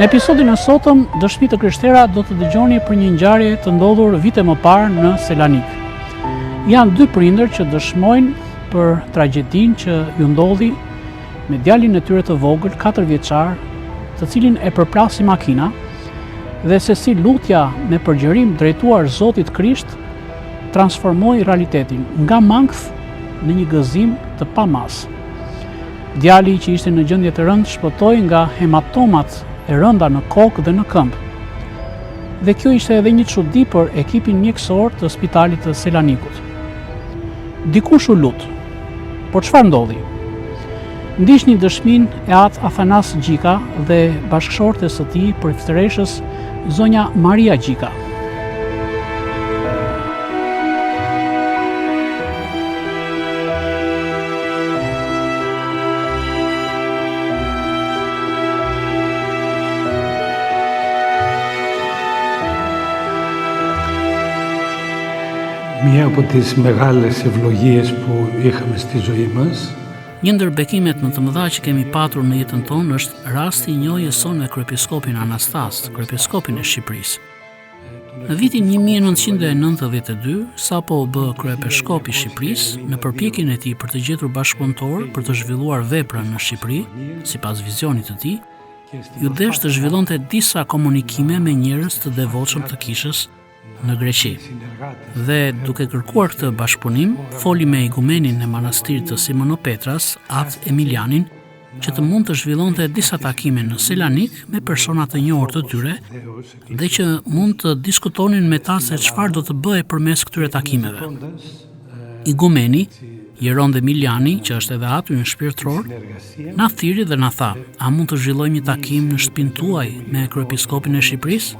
Në episodin e sotëm, Dëshmi të Krishtera do të dëgjoni për një ngjarje të ndodhur vite më parë në Selanik. Janë dy prindër që dëshmojnë për tragjedinë që ju ndodhi me djalin e tyre të vogël, 4 vjeçar, të cilin e përplasi makina, dhe se si lutja me përgjërim drejtuar Zotit Krisht transformoi realitetin nga mankth në një gëzim të pamas. Djali që ishte në gjendje të rëndë shpëtoi nga hematomat e rënda në kokë dhe në këmbë. Dhe kjo ishte edhe një çudi për ekipin mjekësor të spitalit të Selanikut. Dikush u lut. Por çfarë ndodhi? Ndiqni dëshminë e atë Athanas Gjika dhe bashkëshortes së tij përfitëreshës zonja Maria Gjika. Μία από τις μεγάλες ευλογίες που είχαμε στη ζωή μας. Një ndër bekimet më të mëdha që kemi patur në jetën tonë është rasti i njohjes sonë me kryepiskopin Anastas, kryepiskopin e Shqipërisë. Në vitin 1992, sapo u bë kryepiskop i Shqipërisë, në përpjekjen e tij për të gjetur bashkëpunëtor për të zhvilluar veprën në Shqipëri, sipas vizionit të tij, ju desh të zhvillonte disa komunikime me njerëz të devotshëm të kishës në Greqi. Dhe duke kërkuar këtë bashkëpunim, foli me igumenin e manastirit të Simonopetras, atë Emilianin, që të mund të zhvillonte disa takime në Selanik me persona të njohur të tyre dhe që mund të diskutonin me ta se çfarë do të bëhej përmes këtyre takimeve. Igumeni, Jeron dhe Emiliani, që është edhe aty në shpirtëror, na thiri dhe na tha: "A mund të zhvillojmë një takim në shtëpinë tuaj me kryepiskopin e Shqipërisë?"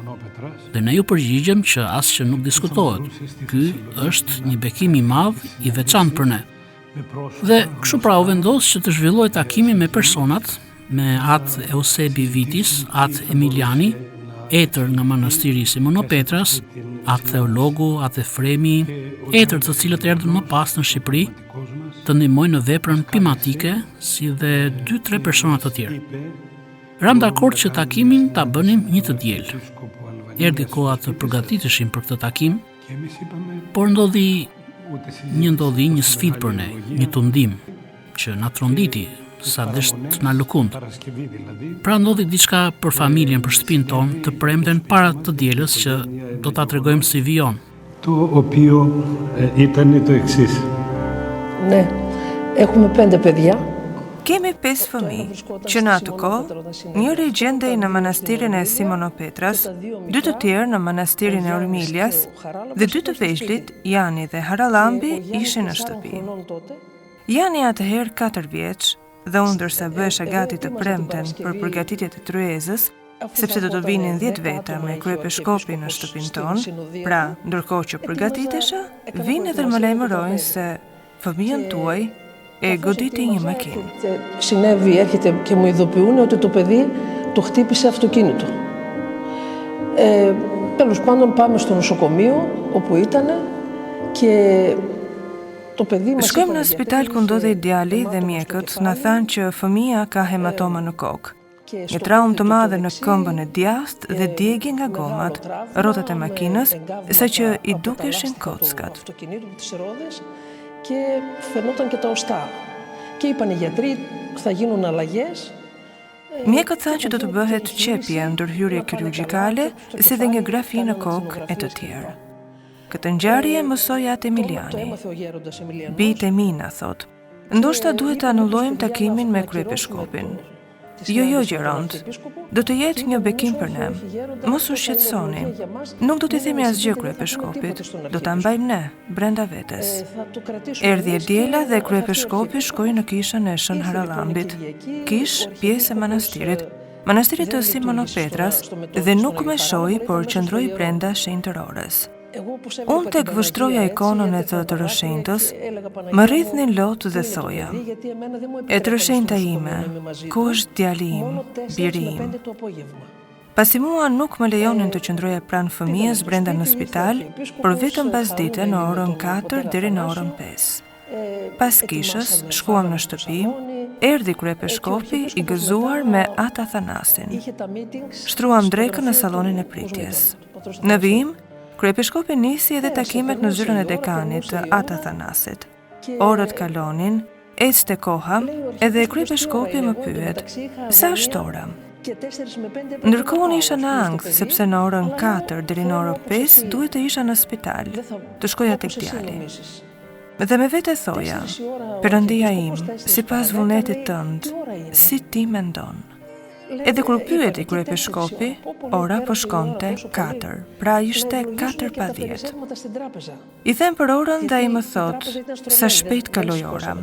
Dhe ne ju përgjigjem që asgjë nuk diskutohet. Ky është një bekim i madh, i veçantë për ne. Dhe kështu pra u vendos që të zhvillohej takimi me personat, me atë Eusebi Vitis, atë Emiliani, etër nga manastiri Simonopetras, atë theologu, atë Efremi, etër të cilët erdhën më pas në Shqipëri, të ndihmojnë në veprën pimatike, si dhe 2-3 persona të tjerë. Ram dakord që takimin ta bënim një të diel. Erdhi koha të përgatiteshim për këtë takim, por ndodhi një sfidë për ne, një tundim që na tronditi sa desh të na lëkund. Pra ndodhi diçka për familjen, për shtëpinë tonë, të premten para të dielës që do ta tregojmë si vijon. Το οποίο ήταν το εξής. Ναι, έχουμε 5 παιδιά. Kemi 5 fëmijë, që në atë kohë, njëri gjendej në manastirin e Simonopetras, 2 të tjerë në manastirin e Ormilias, dhe 2 të vegjlit, Jani dhe Harallambi, ishin në shtëpi. Jani atëherë 4 vjeç, dhe unë ndërsa bëhesha gati të premten për përgatitjet e tryezës, sepse do të vinin 10 veta me kryepiskopin në shtëpinë tonë, pra, ndërkohë që përgatitesha, vinë edhe më lajmërojnë se fëmijën tuaj e goditi një makinë. Συνέβη, έρχεται και μου ειδοποιούν ότι το παιδί το χτύπησε αυτοκίνητο. Τέλος πάντων πάμε στο νοσοκομείο όπου ήταν και το παιδί μας... Shkojmë në spital ku ndodhej djali dhe mjekët na thanë që fëmia ka hematoma në kokë. Një traumë të madhe në këmbën e djathtë dhe djegje nga gomat, rrotat e makinës, saqë i dukeshin kockat. Και φαινόταν και τα οστά. Και είπαν οι γιατροί θα γίνουν αλλαγές. Mjekët thanë që do të bëhet qepje, ndërhyrje kirurgjikale, si dhe një grafi në kokë e të tjerë. Këtë ngjarje mësoi atë Emiliani. Bijtë e mina, thot, ndoshta duhet të anullojmë takimin me kryepiskopin. Jo, Gjeront, do të jetë një bekim për ne. Mos u shqetësoni. Nuk do t'i themi asgjë kryepiskopit, do ta mbajmë ne brenda vetes. Erdhi e diela dhe kryepiskopi shkoi në kishën e Shën Harallambit, kish pjesë e manastirit të Simonopetras, dhe nuk më shohi, por qëndroi brenda shenjtërores. Unë tek vështroja ikonën e të rëshentës, më rrithnin lot dhe thoja: "E të rëshenta ime, ku është djali im, biri im?" Pasi mua nuk më lejonin të qëndroja pranë fëmijës brenda në spital, por vetëm pasdite në orën 4 deri në orën 5. Pas kishës, shkuam në shtëpi, erdhi kryepiskopi i gëzuar me Ata Thanasin. Shtruam drekën në sallonin e pritjes. Në vijim, kryepiskopi nisi edhe takimet në zyrën e dekanit të Ata Thanasit. Orët kalonin, ecte koha, edhe kryepiskopi më pyet: "Sa është ora?" Ndërkohë unë isha në ankth, sepse në orën 4 deri në orën 5 duhet të isha në spital, të shkoja tek djali. Dhe me vete thoja: "Perëndia im, sipas vullnetit tënd, si ti mendon?" Edhe kur pyeti kryepiskopi, ora po shkonte 4, pra ishte 4:10. I them për orën dhe ai më thot: "Sa shpejt kaloi ora."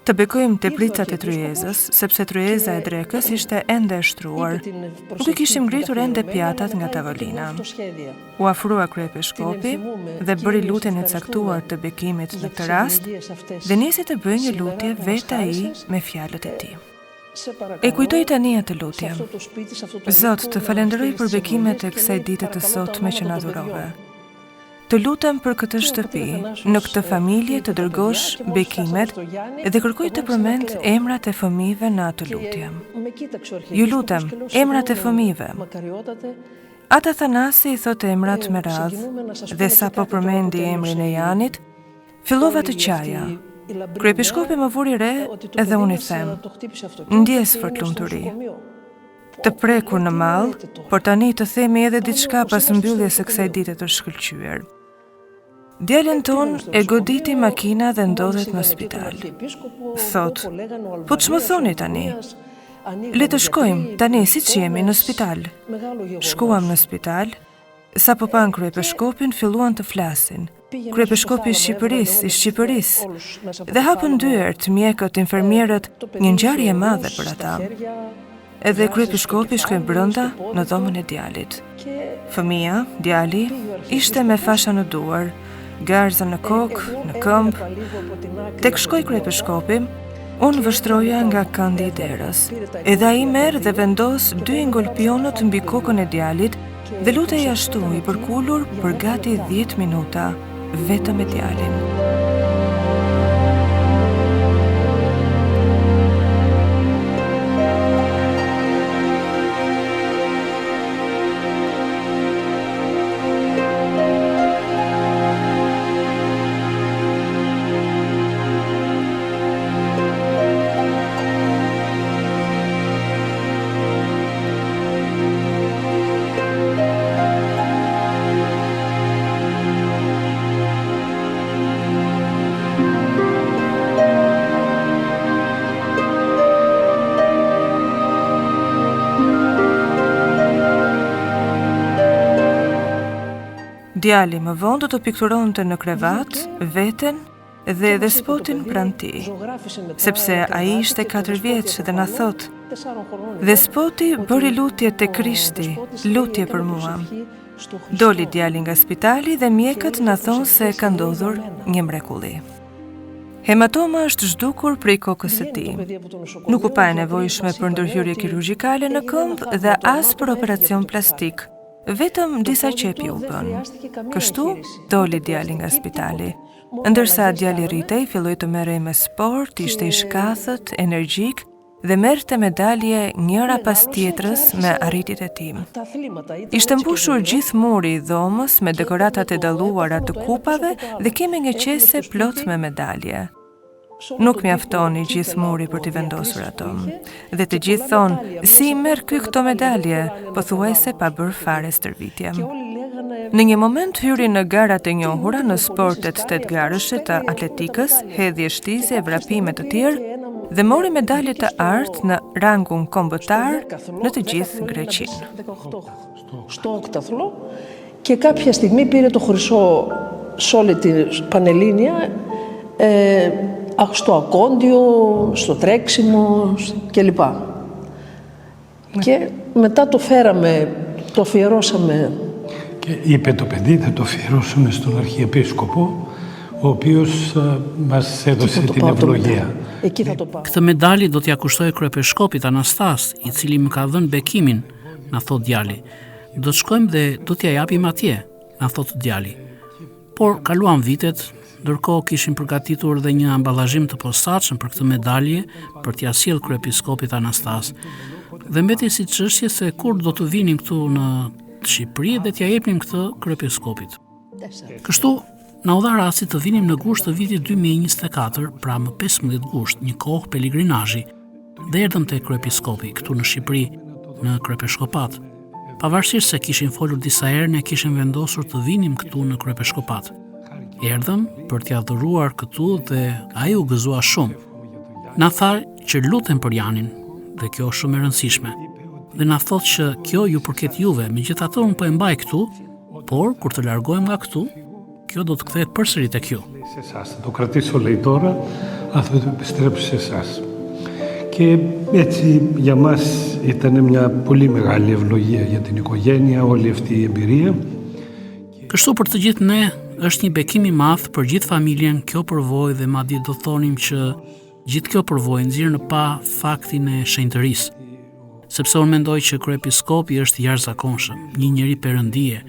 Të bekojmë te pricat e tryezës, sepse tryeza e drekës ishte ende e shtruar. Nuk i kishim ngritur ende pjatat nga tavolina. U afrua kryepiskopi dhe bëri lutjen e caktuar të bekimit në këtë rast dhe nisi të bëjë një lutje vetë ai me fjalët e tij. E kujtoj tani atë lutje: "Zot, të falenderoj për bekimet e kësaj dite të sotme që na dhurove. Të lutem për këtë shtëpi, në këtë familje të dërgosh bekimet dhe kërkoj të përmend emrat e fëmijëve në atë lutje. Ju lutem, emrat e fëmijëve." Ata Thanasi i thot emrat me radhë dhe sa po përmendi emrin e Janit, fillova të qaja. Kryepiskopi më vuri re edhe unë i them: "Ndjes fort lumturi. Të prekur në mall, por tani të themi edhe diçka pas mbylljes së kësaj dite të shkëlqyer. Djalin ton e goditi makina dhe ndodhet në spital." Thot: "Po ç'më thoni tani? Le të shkojmë tani siç jemi në spital." Shkuam në spital. Sa po pan kryepiskopin, filluan të flasin. Kryepiskopi i Shqipërisë. Dhe hapën dyert, mjekët, infermierët, një ngjarje e madhe për ata. Edhe kryepiskopi shkoi brenda në dhomën e djalit. Fëmia, djali, ishte me fasha në duar, garza në kokë, në këmbë. Tek shkoi kryepiskopi, unë vështroja nga këndi i derës. Edhe ai merr dhe vendos 2 ngolpionët mbi kokën e djalit dhe lutej ashtu i përkulur për gati 10 minuta vetëm me djalin. Djali më vonë do të pikturonte në krevat veten dhe despotin pranë tij, sepse ai ishte 4 vjeç dhe na thot: "Despoti bëri lutje te Krishti, lutje për mua." Doli djali nga spitali dhe mjekët na thonë se ka ndodhur një mrekulli. Hematoma është zhdukur prej kokës së tij. Nuk u pa e nevojshme për ndërhyrje kirurgjikale në këmbë dhe as për operacion plastik. Vetëm disa qepje u bën. Kështu doli djali nga spitali. Ndërsa djali rritej, filloi të merrej me sport, ishte i shkathët, energjik dhe merrte medalje njëra pas tjetrës me arritjet e tij. Ishte mbushur gjithë muri i dhomës me dekoratat e dalluara të kupave dhe kemi një qese plot me medalje. Nuk mjaftoni gjithë muri për t'i vendosur ato. Dhe të gjithë thonë: "Si i merr ky këto medalje?" Pothuajse pa bërë fare stërvitje. Në një moment hyri në garat e njohura në sportet 8 garëshe të atletikës, hedhje shtizje, vrapime të tjerë dhe mori medalje të artë në rangun kombëtar në të gjithë Greqinë. Στο όκταθλο και κάποια στιγμή πήρε το χρυσό σε όλη την Πανελλήνια, στο ακόντιο, στο τρέξιμο κλπ. Και μετά το φέραμε, το αφιερώσαμε. Και είπε το παιδί, θα το αφιερώσουμε στον Αρχιεπίσκοπο, ο οποίος μας έδωσε την ευλογία. Këtë medalje do t'ja kushtoj kryepiskopit Anastas, i cili më ka dhënë bekimin, na thot djali. Do të shkojmë dhe do t'ja japim atje, na thot djali. Por kaluan vitet, Ndërkohë kishin përgatitur dhe një amballazhim të posaçëm për këtë medalje për t'ia sjellë kryepiskopit Anastas. Dhe mbeti si çështje se kur do të vinim këtu në Shqipëri dhe t'ia jepnim këtë kryepiskopit. Kështu na u dha rasti të vinim në gusht të vitit 2024, pra më 15 gusht, një kohë peligrinazhi, dhe erdhëm te kryepiskopi këtu në Shqipëri, në Kryepeshkopat. Pavarësisht se kishin folur disa herë, ne kishim vendosur të vinim këtu në Kryepeshkopat. Erdhëm për t'ia dhuruar këtu dhe ai u gëzua shumë. Na tha që lutem për Janin, dhe kjo është shumë e rëndësishme. Dhe na thotë që kjo ju përket juve, megjithatë unë po e mbaj këtu, por kur të largohem nga këtu, kjo do të kthehet përsëri tek ju. Το κρατήσω, λέει τώρα, αν θα το επιστρέψω σε εσάς. Και έτσι για μας ήταν μια πολύ μεγάλη ευλογία για την οικογένεια, όλη αυτή η εμπειρία. Kështu për të gjithë ne, është një bekim i madh për gjithë familjen kjo përvojë dhe madje do thonim që gjithë kjo përvojë nxjerr në pa faktin e shenjtërisë. Sepse unë mendoj që kryepiskopi është jashtëzakonshëm, një njeri perëndie,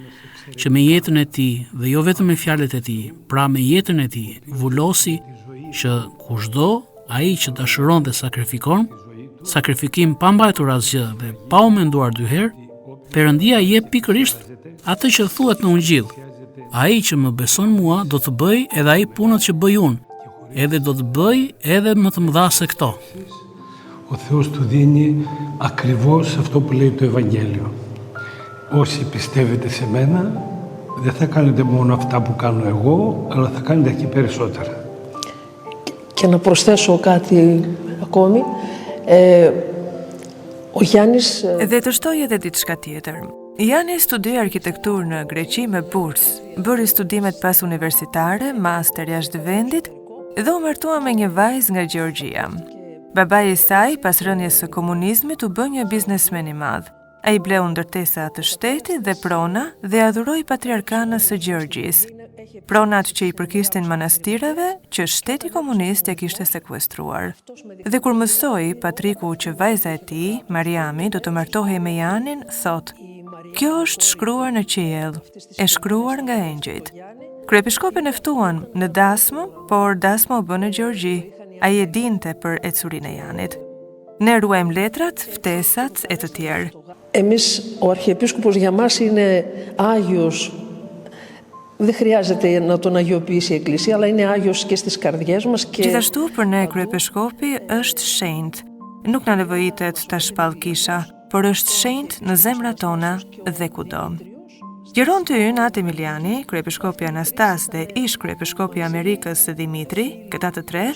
që me jetën e tij dhe jo vetëm me fjalët e tij, pra me jetën e tij, vullosi që kushdo ai që dashuron dhe sakrifikon, sakrifikim pa mbajtur asgjë dhe pa u menduar dy herë, Perëndia jep pikërisht atë që thuhet në Ungjil. Ai që më beson mua do të bëj edhe ai punët që bëj unë, edhe do të bëj edhe më të mëdha se këto. Ο Θεός του δίνει ακριβώς αυτό που λέει το Ευαγγέλιο. Όσοι πιστεύετε σε μένα, δεν θα κάνετε μόνο αυτά που κάνω εγώ, αλλά θα κάνετε και περισσότερα. Και να προσθέσω κάτι ακόμη. Ο Γιάννης... Dhe të shtoj edhe diçka tjetër. Jani studoi arkitekturë në Greqi me bursë, bëri studimet pas universitare, master jashtë vendit dhe u martua me një vajzë nga Gjeorgjia. Babai i saj, pas rënies së komunizmit, u bë një biznesmen i madh. Ai bleu ndërtesa të shtetit dhe prona dhe adhuroi patriarkanës së Gjeorgjisë. Pronat që i përkistin manastireve që shteti komunist e kishte sekuestruar. Dhe kur mësoi Patriku që vajza e tij, Mariami, do të martohej me Janin, thotë: "Kjo është shkruar në qiell, e shkruar nga engjëjt." Kryepiskopin e ftuan në dasmë, por dasma u bë në Gjeorgji. Ai e dinte për ecurinë e Janit. Ne ruajmë letrat, ftesat e të tjerë. Εμείς, ο Αρχιεπίσκοπος για μας είναι Άγιος. Δεν χρειάζεται να τον αγιοποιήσει η Εκκλησία, αλλά είναι Άγιος και στις καρδιές μας. Gjithashtu për ne kryepiskopi është shenjt. Nuk na nevojitet ta shpall kisha, por është shenjt në zemrat tona dhe kudo. Gjeronti ynë Atë Emiliani, kryepiskopi Anastas dhe ish kryepiskopi i Amerikës Dimitri, këta të tre,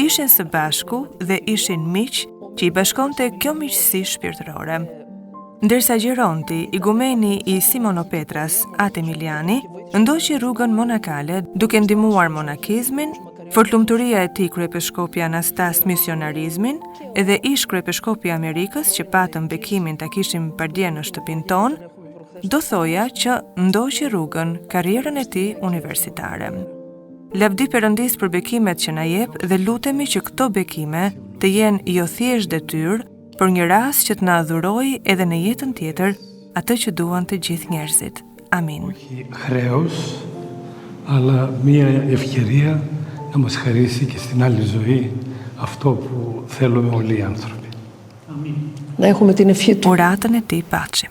ishin së bashku dhe ishin miq që i bashkonte kjo miqësi shpirtërore. Ndërsa Gjeronti, igumeni i Simonopetras, Atë Emiliani, ndoqi rrugën monakale duke ndihmuar monakizmin, fortlumturia e tij kryepiskopi Anastas misionarizmin, edhe ish kryepiskopi i Amerikës që patëm bekimin ta kishim pardje në shtëpinë tonë, do thoja që ndoqi rrugën karrierën e tij universitare. Lavdi Perëndis për bekimet që na jep dhe lutemi që këto bekime të jenë jo thjesht detyrë, por një rast që të na adhurojë edhe në jetën tjetër atë që duan të gjithë njerëzit. Amin. Χρέος, αλλά μια ευκαιρία να μας χαρίσει και στην άλλη ζωή αυτό που θέλουμε όλοι οι άνθρωποι. Να έχουμε την ευχή του. Οратën e tij paçi.